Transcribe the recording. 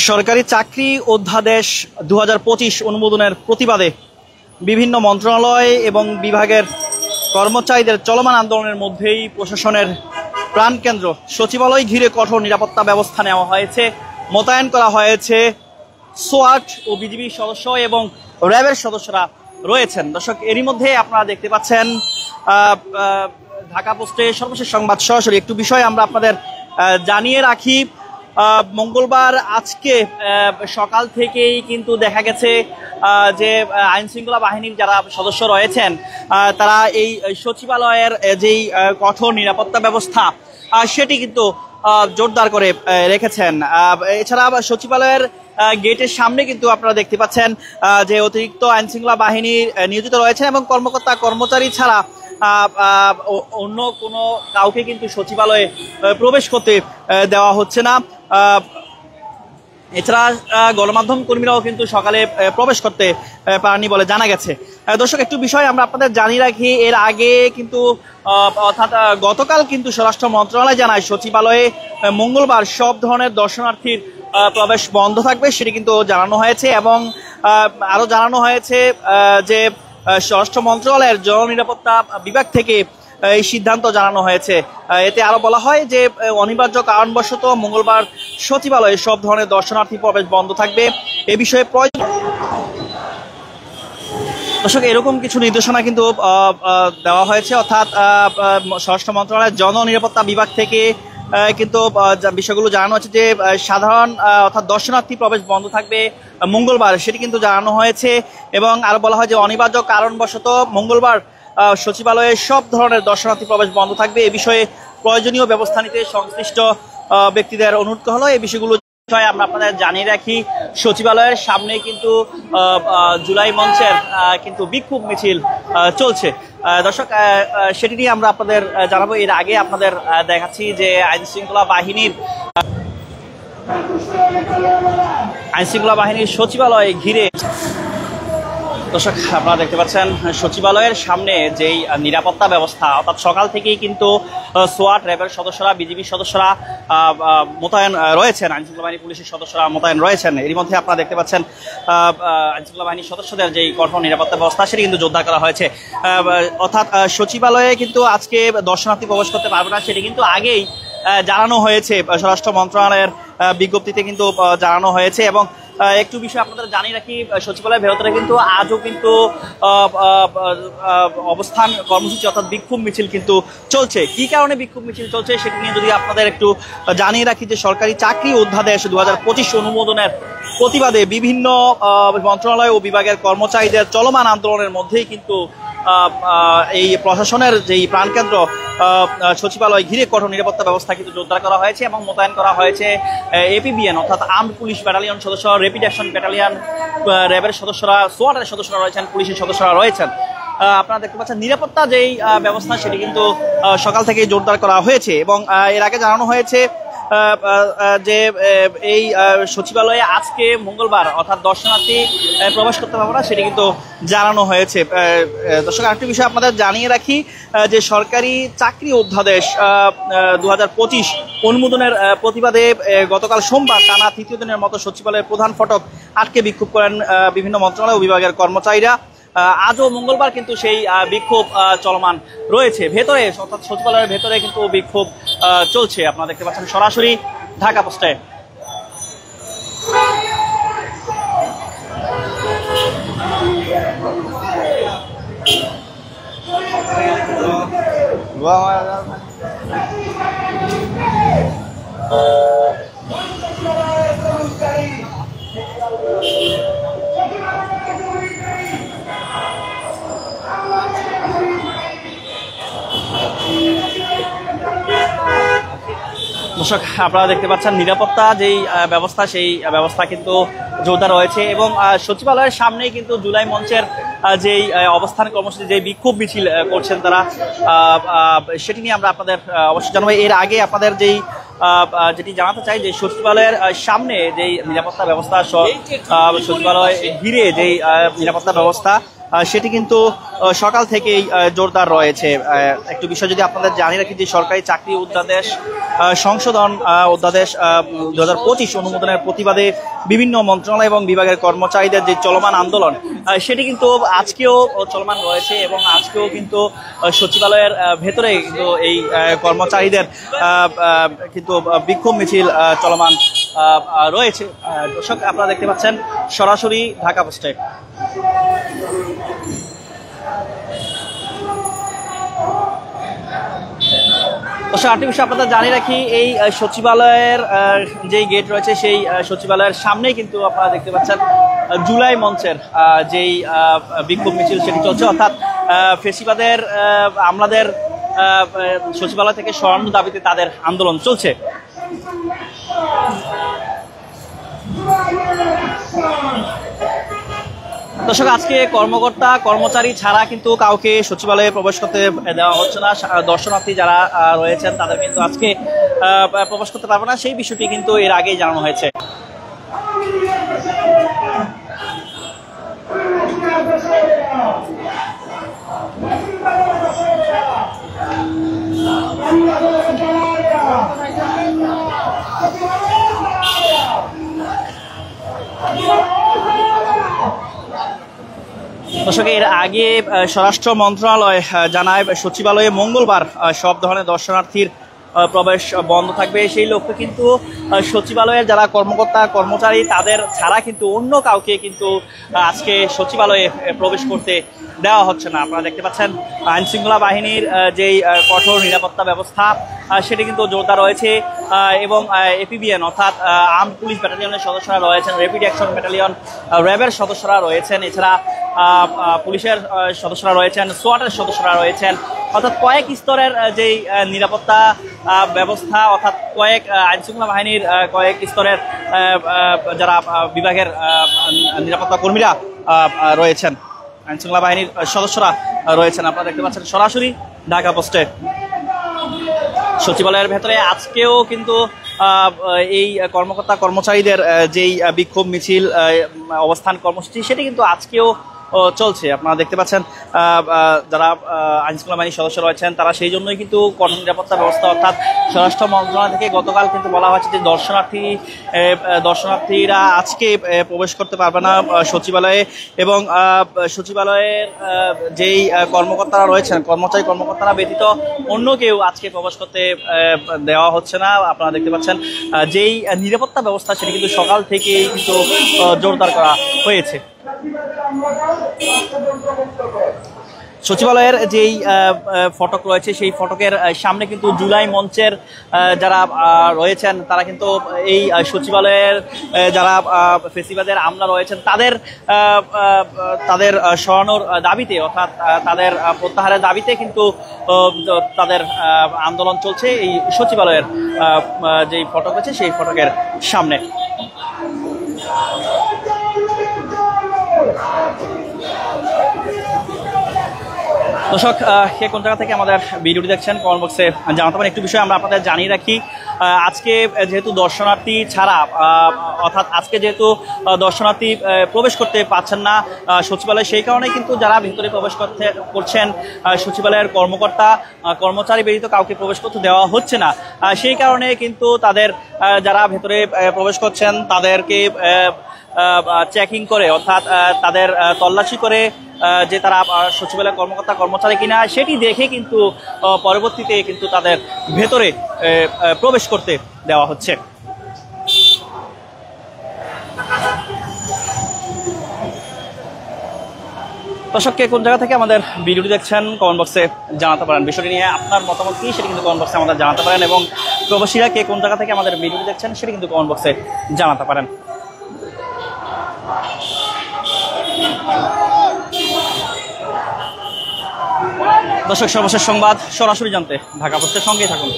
সরকারি চাকরি অধ্যাদেশ 2025 অনুমোদনের প্রতিবাদে বিভিন্ন মন্ত্রণালয় এবং বিভাগের কর্মচারীদের চলমান আন্দোলনের মধ্যেই প্রশাসনের প্রাণকেন্দ্র সচিবালয় ঘিরে কঠোর নিরাপত্তা ব্যবস্থা নেওয়া হয়েছে। মোতায়েন করা হয়েছে সোয়াট ও বিজিবি সদস্য এবং র্যাবের সদস্যরা রয়েছেন। দর্শক, এরই মধ্যে আপনারা দেখতে পাচ্ছেন ঢাকা পোস্টে সর্বশেষ সংবাদ সরাসরি। একটু বিষয় আমরা আপনাদের জানিয়ে রাখি। মঙ্গলবার আজকে সকাল থেকেই কিন্তু দেখা গেছে যে আইন শৃঙ্খলা বাহিনীর যারা সদস্য রয়েছেন তারা এই সচিবালয়ের যেই কঠোর নিরাপত্তা ব্যবস্থা সেটি কিন্তু জোরদার করে রেখেছেন। এছাড়া সচিবালয়ের গেটের সামনে কিন্তু আপনারা দেখতে পাচ্ছেন যে অতিরিক্ত আইন শৃঙ্খলা বাহিনী নিয়োজিত রয়েছেন এবং কর্মকর্তা কর্মচারী ছাড়া অন্য কোনো কাউকে কিন্তু সচিবালয়ে প্রবেশ করতে দেওয়া হচ্ছে না। এছাড়া গণমাধ্যম কর্মীরাও কিন্তু সকালে প্রবেশ করতে পারেনি বলে জানা গেছে। দর্শক, একটু বিষয় আমরা আপনাদের জানিয়ে রাখি। এর আগে কিন্তু অর্থাৎ গতকাল কিন্তু স্বরাষ্ট্র মন্ত্রণালয় জানায় সচিবালয়ে মঙ্গলবার সব ধরনের দর্শনার্থীর প্রবেশ বন্ধ থাকবে, সেটি কিন্তু জানানো হয়েছে। এবং আরও জানানো হয়েছে যে স্বরাষ্ট্র মন্ত্রণালয়ের জননিরাপত্তা বিভাগ থেকে এই সিদ্ধান্ত জানানো হয়েছে। এতে আরো বলা হয় যে অনিবার্য কারণবশত মঙ্গলবার সচিবালয়ে সব ধরনের দর্শনার্থী প্রবেশ বন্ধ থাকবে। এ বিষয়ে দর্শক এরকম কিছু নির্দেশনা কিন্তু দেওয়া হয়েছে, অর্থাৎ স্বরাষ্ট্র মন্ত্রণালয়ের জননিরাপত্তা বিভাগ থেকে কিন্তু বিষয়গুলো জানানো হচ্ছে যে সাধারণ অর্থাৎ দর্শনার্থী প্রবেশ বন্ধ থাকবে মঙ্গলবার, সেটি কিন্তু জানানো হয়েছে। এবং আরো বলা হয় যে অনিবার্য কারণবশত মঙ্গলবার সচিবালয়ে সব ধরনের দর্শনার্থী প্রবেশ বন্ধ থাকবে। এ বিষয়ে প্রয়োজনীয় ব্যবস্থা নিতে সংশ্লিষ্ট ব্যক্তিদের অনুরোধ করা হলো। এই বিষয়গুলো আমরা আপনাদের জানিয়ে রাখি। সচিবালয়ের সামনে কিন্তু জুলাই মঞ্চের কিন্তু বিক্ষোভ মিছিল চলছে। দর্শক, সেটি নিয়ে আমরা আপনাদের জানাবো। এর আগে আপনাদের দেখাচ্ছি যে আইন শৃঙ্খলা বাহিনীর সচিবালয় ঘিরে দর্শক আপনারা দেখতে পাচ্ছেন সচিবালয়ের সামনে যেই নিরাপত্তা ব্যবস্থা, অর্থাৎ সকাল থেকেই কিন্তু সোয়াট র্যাবের সদস্যরা বিজিবির সদস্যরা মোতায়েন রয়েছেন, আইনশৃঙ্খলা বাহিনী পুলিশের সদস্যরা মোতায়েন রয়েছেন। এরই মধ্যে আপনারা দেখতে পাচ্ছেন আইনশৃঙ্খলা বাহিনীর সদস্যদের যেই কঠোর নিরাপত্তা ব্যবস্থা সেটি কিন্তু জোরদার করা হয়েছে। অর্থাৎ সচিবালয়ে কিন্তু আজকে দর্শনার্থী প্রবেশ করতে পারবে না, সেটি কিন্তু আগেই জানানো হয়েছে, স্বরাষ্ট্র মন্ত্রণালয়ের বিজ্ঞপ্তিতে কিন্তু জানানো হয়েছে। এবং একটু বিষয় আপনাদের জানিয়ে রাখি, সচিবালয়ের ভেতরে কিন্তু আজও কিন্তু অবস্থান কর্মসূচি অর্থাৎ বিক্ষোভ মিছিল কিন্তু চলছে। কি কারণে বিক্ষোভ মিছিল চলছে সেটি নিয়ে যদি আপনাদের একটু জানিয়ে রাখি যে সরকারি চাকরি অধ্যাদেশ 2025 অনুমোদনের প্রতিবাদে বিভিন্ন মন্ত্রণালয় ও বিভাগের কর্মচারীদের চলমান আন্দোলনের মধ্যেই কিন্তু এই প্রশাসনের যেই প্রাণকেন্দ্র সচিবালয় ঘিরে কঠোর নিরাপত্তা ব্যবস্থা কিন্তু জোরদার করা হয়েছে এবং মোতায়েন করা হয়েছে এপিবিএন অর্থাৎ আর্মড পুলিশ ব্যাটালিয়ন সদস্য, র্যাপিড অ্যাকশন ব্যাটালিয়ন, র্যাবের সদস্যরা, সোয়াটের সদস্যরা রয়েছেন, পুলিশের সদস্যরা রয়েছেন। আপনারা দেখতে পাচ্ছেন নিরাপত্তা যেই ব্যবস্থা সেটি কিন্তু সকাল থেকে জোরদার করা হয়েছে। এবং এর আগে জানানো হয়েছে যে এই সচিবালয়ে আজকে মঙ্গলবার অর্থাৎ দর্শনার্থী প্রবেশ করতে পারবে না, সেটি কিন্তু জানানো হয়েছে। দর্শক, আরেকটি বিষয় আপনাদের জানিয়ে রাখি যে সরকারি চাকরি অধ্যাদেশ 2025 অনুমোদনের প্রতিবাদে গতকাল সোমবার টানা তৃতীয় দিনের মতো সচিবালয়ের প্রধান ফটক আটকে বিক্ষোভ করেন বিভিন্ন মন্ত্রণালয় ও বিভাগের কর্মচারীরা। আজও মঙ্গলবার কিন্তু সেই বিক্ষোভ চলমান রয়েছে ভেতরে, অর্থাৎ সচিবালয়ের ভেতরে কিন্তু বিক্ষোভ চলছে। আপনারা দেখতে পাচ্ছেন সরাসরি ঢাকা পোস্টে। দর্শক, আপনারা দেখতে পাচ্ছেন নিরাপত্তা যেই ব্যবস্থা সেই ব্যবস্থা কিন্তু জোরদার রয়েছে। এবং সচিবালয়ের সামনেই কিন্তু জুলাই মঞ্চের যেই অবস্থান কর্মসূচি যে বিক্ষোভ মিছিল করছেন তারা, সেটি নিয়ে আমরা আপনাদের অবশ্যই জানাবো। এর আগে আপনাদের যেটি জানাতে চাই যে সচিবালয়ের সামনে যেই নিরাপত্তা ব্যবস্থা, সচিবালয় ঘিরে যেই নিরাপত্তা ব্যবস্থা সেটি কিন্তু সকাল থেকেই জোরদার রয়েছে। একটু বিষয় যদি আপনাদের জানিয়ে রাখি যে সরকারি চাকরি অধ্যাদেশ সংশোধন অধ্যাদেশ 2025 অনুমোদনের প্রতিবাদে বিভিন্ন মন্ত্রণালয় এবং বিভাগের কর্মচারীদের যে চলমান আন্দোলন সেটি কিন্তু আজকেও চলমান রয়েছে এবং আজকেও কিন্তু সচিবালয়ের ভেতরে কিন্তু এই কর্মচারীদের কিন্তু বিক্ষোভ মিছিল চলমান রয়েছে। দর্শক আপনারা দেখতে পাচ্ছেন সরাসরি ঢাকা পোস্টে। আরেকটি বিষয় আপনাদের জানিয়ে রাখি এই সচিবালয়ের যেই গেট রয়েছে সেই সচিবালয়ের সামনেই কিন্তু আপনারা দেখতে পাচ্ছেন জুলাই মঞ্চের যেই বিক্ষোভ মিছিল সেটি চলছে, অর্থাৎ ফেসিবাদের আমলাদের সচিবালয় থেকে সরানোর দাবিতে তাদের আন্দোলন চলছে। দর্শক আজকে কর্মকর্তা কর্মচারী ছাড়া কিন্তু কাউকে সচিবালয়ে প্রবেশ করতে দেওয়া হচ্ছে না। দর্শনার্থী যারা রয়েছেন তাদের কিন্তু আজকে প্রবেশ করতে পারবে না, সেই বিষয়টি কিন্তু এর আগেই জানানো হয়েছে। দর্শক এর আগে স্বরাষ্ট্র মন্ত্রণালয় জানায় সচিবালয়ে মঙ্গলবার সব ধরনের দর্শনার্থীর প্রবেশ বন্ধ থাকবে। সেই লক্ষ্যে কিন্তু সচিবালয়ের যারা কর্মকর্তা কর্মচারী তাদের ছাড়া কিন্তু অন্য কাউকে কিন্তু আজকে সচিবালয়ে প্রবেশ করতে দেওয়া হচ্ছে না। আপনারা দেখতে পাচ্ছেন আইনশৃঙ্খলা বাহিনীর যেই কঠোর নিরাপত্তা ব্যবস্থা সেটি কিন্তু জোরদার রয়েছে এবং এপিবিএন অর্থাৎ আর্মড পুলিশ ব্যাটালিয়নের সদস্যরা রয়েছেন, র্যাপিড অ্যাকশন ব্যাটালিয়ন র্যাবের সদস্যরা রয়েছেন, এছাড়া পুলিশের সদস্যরা রয়েছেন, সোয়াটের সদস্যরা রয়েছেন, অর্থাৎ কয়েক স্তরের যেই নিরাপত্তা ব্যবস্থা অর্থাৎ কয়েক আইনশৃঙ্খলা বাহিনীর কয়েক স্তরের যারা বিভাগের নিরাপত্তা কর্মীরা রয়েছেন, আইনশৃঙ্খলা বাহিনীর সদস্যরা রয়েছেন। আপনারা দেখতে পাচ্ছেন সরাসরি ঢাকা পোস্টে। সচিবালয়ের ভেতরে আজকেও কিন্তু এই কর্মকর্তা কর্মচারীদের যেই বিক্ষোভ মিছিল অবস্থান কর্মসূচি সেটি কিন্তু আজকেও চলছে। আপনারা দেখতে পাচ্ছেন যারা আইনশৃঙ্খলা বাহিনীর সদস্য রয়েছেন তারা সেই জন্যই কিন্তু কঠোর নিরাপত্তা ব্যবস্থা অর্থাৎ স্বরাষ্ট্র মন্ত্রণালয় থেকে গতকাল কিন্তু বলা হয়েছে যে দর্শনার্থীরা আজকে প্রবেশ করতে পারবে না সচিবালয়ে এবং সচিবালয়ের যেই কর্মকর্তারা রয়েছেন কর্মকর্তারা ব্যতীত অন্য কেউ আজকে প্রবেশ করতে দেওয়া হচ্ছে না। আপনারা দেখতে পাচ্ছেন যেই নিরাপত্তা ব্যবস্থা সেটি কিন্তু সকাল থেকেই কিন্তু জোরদার করা হয়েছে। সচিবালয়ের যেই ফটক রয়েছে সেই ফটকের সামনে কিন্তু জুলাই মঞ্চের যারা রয়েছেন তারা কিন্তু এই সচিবালয়ের যারা ফেসিবাদের আমলা রয়েছেন তাদের সরানোর দাবিতে অর্থাৎ তাদের প্রত্যাহারের দাবিতে কিন্তু তাদের আন্দোলন চলছে এই সচিবালয়ের যেই ফটক আছে সেই ফটকের সামনে। দর্শক কে কোন জায়গা থেকে আমাদের ভিডিওটি দেখছেন কমেন্ট বক্সে জানাতে পারেন। একটু বিষয় আমরা আপনাদের জানিয়ে রাখি, আজকে যেহেতু দর্শনার্থী ছাড়া অর্থাৎ আজকে যেহেতু দর্শনার্থী প্রবেশ করতে পারছেন না সচিবালয়ে, সেই কারণে কিন্তু যারা ভিতরে প্রবেশ করছেন সচিবালয়ের কর্মকর্তা কর্মচারী ব্যতীত কাউকে প্রবেশ করতে দেওয়া হচ্ছে না। সেই কারণে কিন্তু তাদের যারা ভেতরে প্রবেশ করছেন তাদেরকে চেকিং করে অর্থাৎ তাদের তল্লাশি করে যে তারা সচিবালয়ের কর্মকর্তা কর্মচারী কিনা সেটি দেখে কিন্তু পরবর্তীতে কিন্তু তাদের ভেতরে প্রবেশ করতে দেওয়া হচ্ছে। দর্শককে কোন জায়গা থেকে আমাদের ভিডিওটি দেখছেন কমেন্ট বক্সে জানাতে পারেন। বিষয়টি নিয়ে আপনার মতামত কি সেটি কিন্তু কমেন্ট বক্সে আমাদের জানাতে পারেন এবং প্রবাসীরা কে কোন জায়গা থেকে আমাদের ভিডিওটি দেখছেন সেটি কিন্তু কমেন্ট বক্সে জানাতে পারেন। দর্শক সর্বশেষ সংবাদ সরাসরি জানতে ঢাকা পোস্টের সঙ্গেই থাকুন।